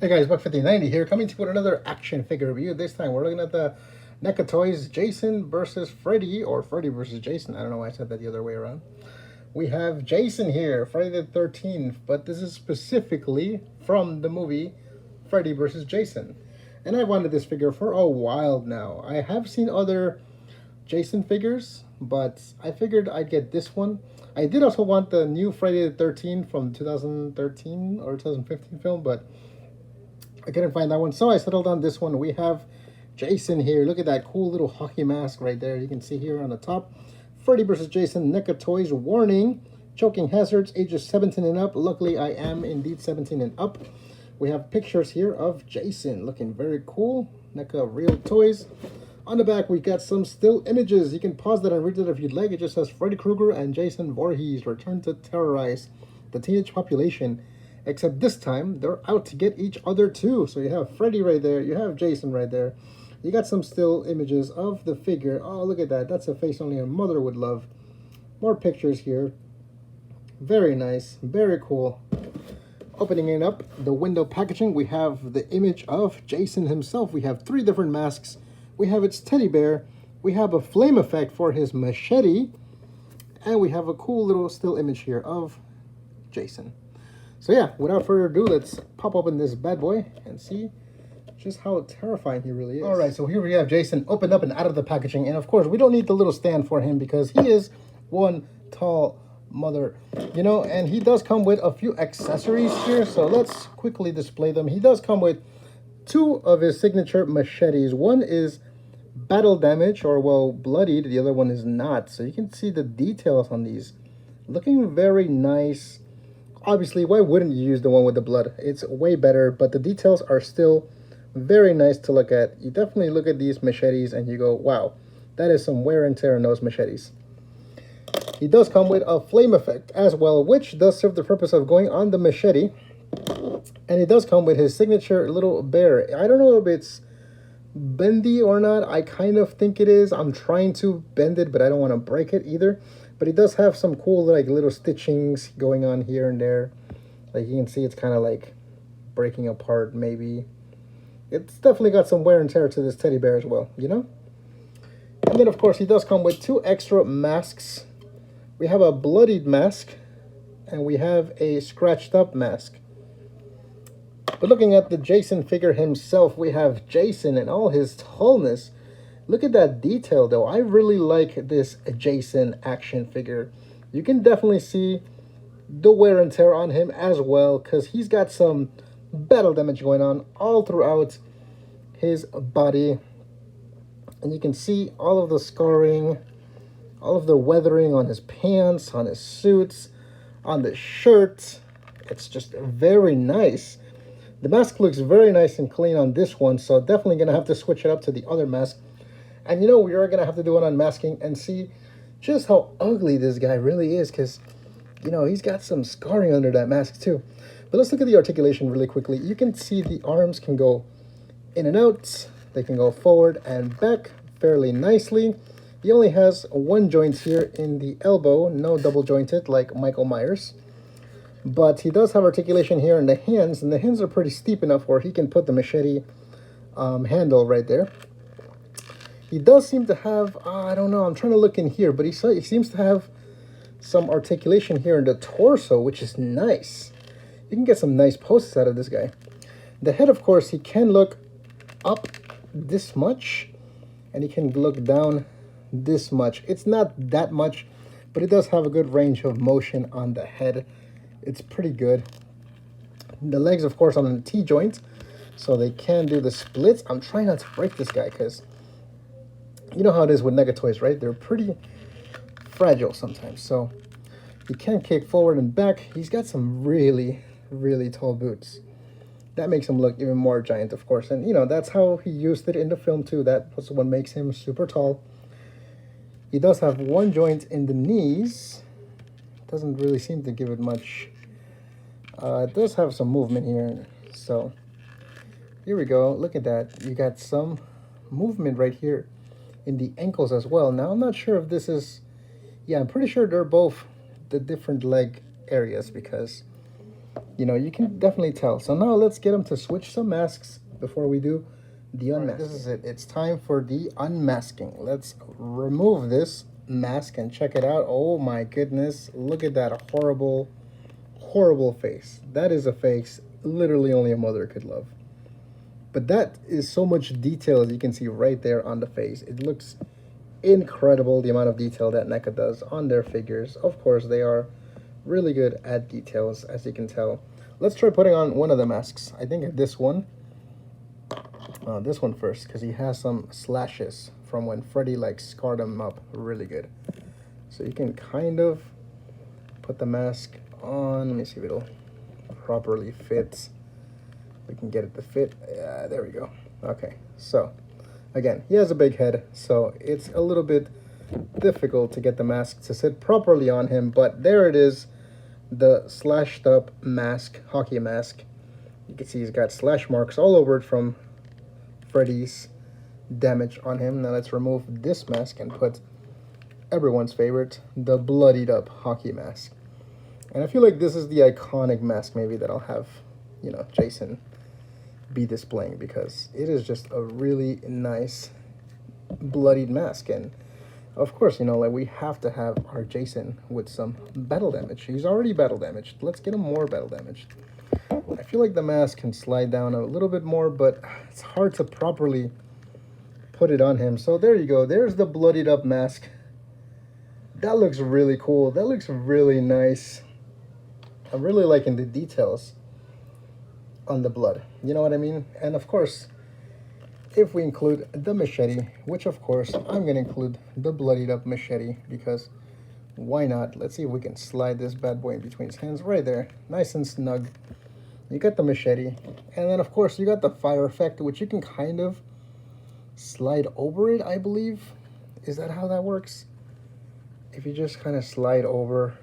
Hey guys, Buck5090 here, coming to you with another action figure review. This time we're looking at the NECA Toys Jason versus Freddy, or Freddy versus Jason. I don't know why I said that the other way around. We have Jason here, Friday the 13th, but this is specifically from the movie Freddy versus Jason. And I wanted this figure for a while now. I have seen other Jason figures, but I figured I'd get this one. I did also want the new Friday the 13th from 2013 or 2015 film, but I couldn't find that one, so I settled on this one. We have Jason here. Look at that cool little hockey mask right there. You can see here on the top. Freddy versus Jason, NECA Toys. Warning, choking hazards, ages 17 and up. Luckily, I am indeed 17 and up. We have pictures here of Jason looking very cool. NECA Real Toys. On the back, we got some still images. You can pause that and read it if you'd like. It just says Freddy Krueger and Jason Voorhees return to terrorize the teenage population. Except this time, they're out to get each other too. So you have Freddy right there. You have Jason right there. You got some still images of the figure. Oh, look at that. That's a face only a mother would love. More pictures here. Very nice. Very cool. Opening it up, the window packaging, we have the image of Jason himself. We have 3 different masks. We have its teddy bear. We have a flame effect for his machete. And we have a cool little still image here of Jason. So yeah, without further ado, let's pop open this bad boy and see just how terrifying he really is. All right, so here we have Jason opened up and out of the packaging. And of course, we don't need the little stand for him because he is one tall mother, you know, and he does come with a few accessories here. So let's quickly display them. He does come with 2 of his signature machetes. One is battle damage, or well, bloodied. The other one is not. So you can see the details on these. Looking very nice. Obviously, why wouldn't you use the one with the blood? It's way better, but the details are still very nice to look at. You definitely look at these machetes and you go, wow, that is some wear and tear on those machetes. He does come with a flame effect as well, which does serve the purpose of going on the machete. And he does come with his signature little bear. I don't know if it's bendy or not. I kind of think it is. I'm trying to bend it, but I don't want to break it either. But he does have some cool like little stitchings going on here and there. Like you can see, it's kind of like breaking apart maybe. It's definitely got some wear and tear to this teddy bear as well, you know? And then of course he does come with 2 extra masks. We have a bloodied mask and we have a scratched up mask. But looking at the Jason figure himself, we have Jason in all his tallness. Look at that detail, though. I really like this Jason action figure. You can definitely see the wear and tear on him as well, because he's got some battle damage going on all throughout his body. And you can see all of the scarring, all of the weathering on his pants, on his suits, on the shirt. It's just very nice. The mask looks very nice and clean on this one, so definitely going to have to switch it up to the other mask. And you know, we are going to have to do an unmasking and see just how ugly this guy really is, because, you know, he's got some scarring under that mask too. But let's look at the articulation really quickly. You can see the arms can go in and out. They can go forward and back fairly nicely. He only has 1 joint here in the elbow, no double jointed like Michael Myers. But he does have articulation here in the hands, and the hands are pretty steep enough where he can put the machete handle right there. He does seem to have, I don't know, I'm trying to look in here, but he seems to have some articulation here in the torso, which is nice. You can get some nice poses out of this guy. The head, of course, he can look up this much, and he can look down this much. It's not that much, but it does have a good range of motion on the head. It's pretty good. The legs, of course, on a T-joint, so they can do the splits. I'm trying not to break this guy, because you know how it is with NECA toys, right? They're pretty fragile sometimes. So he can kick forward and back. He's got some really, really tall boots. That makes him look even more giant, of course. And, you know, that's how he used it in the film, too. That was what makes him super tall. He does have 1 joint in the knees. Doesn't really seem to give it much. It does have some movement here. So here we go. Look at that. You got some movement right here in the ankles as well. Now, I'm not sure if this is, yeah, I'm pretty sure they're both the different leg areas, because You know, you can definitely tell. So now let's get him to switch some masks before we do the unmasking. Right, this is it. It's time for the unmasking. Let's remove this mask and check it out. Oh my goodness. Look at that horrible, horrible face. That is a face literally only a mother could love. But that is so much detail, as you can see right there on the face. It looks incredible, the amount of detail that NECA does on their figures. Of course, they are really good at details, as you can tell. Let's try putting on one of the masks. I think this one first, because he has some slashes from when Freddy like scarred him up really good. So you can kind of put the mask on. Let me see if it'll properly fit. We can get it to fit. There we go. Okay, so again, he has a big head, so it's a little bit difficult to get the mask to sit properly on him, but there it is, the slashed up mask, hockey mask. You can see he's got slash marks all over it from Freddy's damage on him. Now let's remove this mask and put everyone's favorite, the bloodied up hockey mask. And I feel like this is the iconic mask maybe that I'll have, you know, Jason be displaying, because it is just a really nice bloodied mask. And of course, you know, like, we have to have our Jason with some battle damage. He's already battle damaged. Let's get him more battle damaged. I feel like the mask can slide down a little bit more, but it's hard to properly put it on him. So there you go. There's the bloodied up mask. That looks really cool. That looks really nice. I'm really liking the details on the blood. You know what I mean? And of course, if we include the machete, which of course I'm going to include the bloodied up machete, because why not? Let's see if we can slide this bad boy in between his hands right there. Nice and snug. You got the machete. And then of course you got the fire effect, which you can kind of slide over it, I believe. Is that how that works? If you just kind of slide over.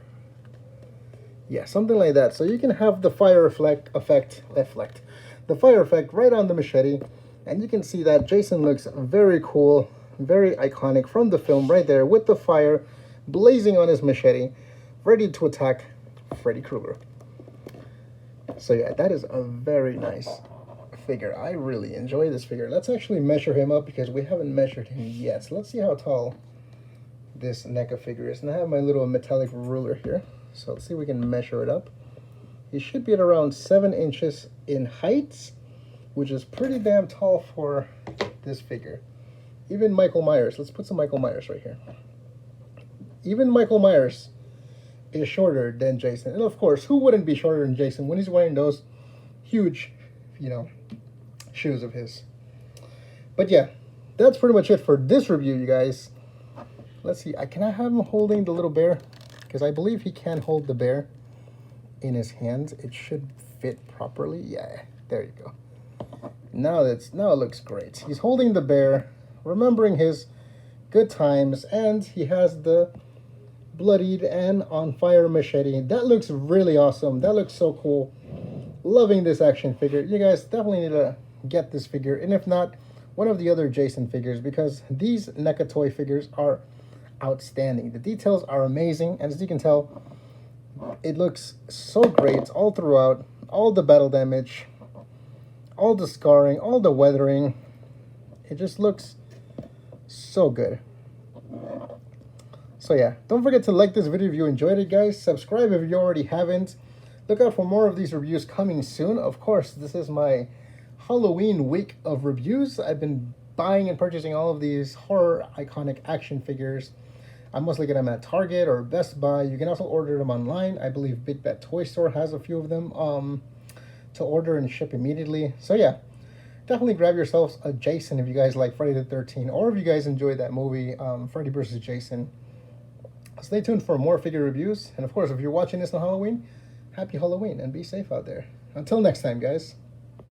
Yeah, something like that. So you can have the fire effect right on the machete, and you can see that Jason looks very cool, very iconic from the film right there, with the fire blazing on his machete, ready to attack Freddy Krueger. So yeah, that is a very nice figure. I really enjoy this figure. Let's actually measure him up, because we haven't measured him yet. So let's see how tall this NECA figure is. And I have my little metallic ruler here. So let's see if we can measure it up. He should be at around 7 inches in height, which is pretty damn tall for this figure. Even Michael Myers, let's put some Michael Myers right here. Even Michael Myers is shorter than Jason. And of course, who wouldn't be shorter than Jason when he's wearing those huge, you know, shoes of his? But yeah, that's pretty much it for this review, you guys. Let's see, can I have him holding the little bear? Because I believe he can hold the bear in his hands. It should fit properly. Yeah, there you go. Now it looks great. He's holding the bear, remembering his good times, and he has the bloodied and on fire machete. That looks really awesome. That looks so cool. Loving this action figure. You guys definitely need to get this figure, and if not, one of the other Jason figures, because these NECA toy figures are outstanding. The details are amazing, and as you can tell, it looks so great all throughout. All the battle damage, all the scarring, all the weathering. It just looks so good. So yeah, don't forget to like this video if you enjoyed it, guys. Subscribe if you already haven't. Look out for more of these reviews coming soon. Of course, this is my Halloween week of reviews. I've been buying and purchasing all of these horror iconic action figures. I mostly get them at Target or Best Buy. You can also order them online. I believe Big Bad Toy Store has a few of them to order and ship immediately. So yeah, definitely grab yourselves a Jason if you guys like Friday the 13th, or if you guys enjoyed that movie, Freddy vs. Jason. Stay tuned for more figure reviews. And of course, if you're watching this on Halloween, happy Halloween and be safe out there. Until next time, guys.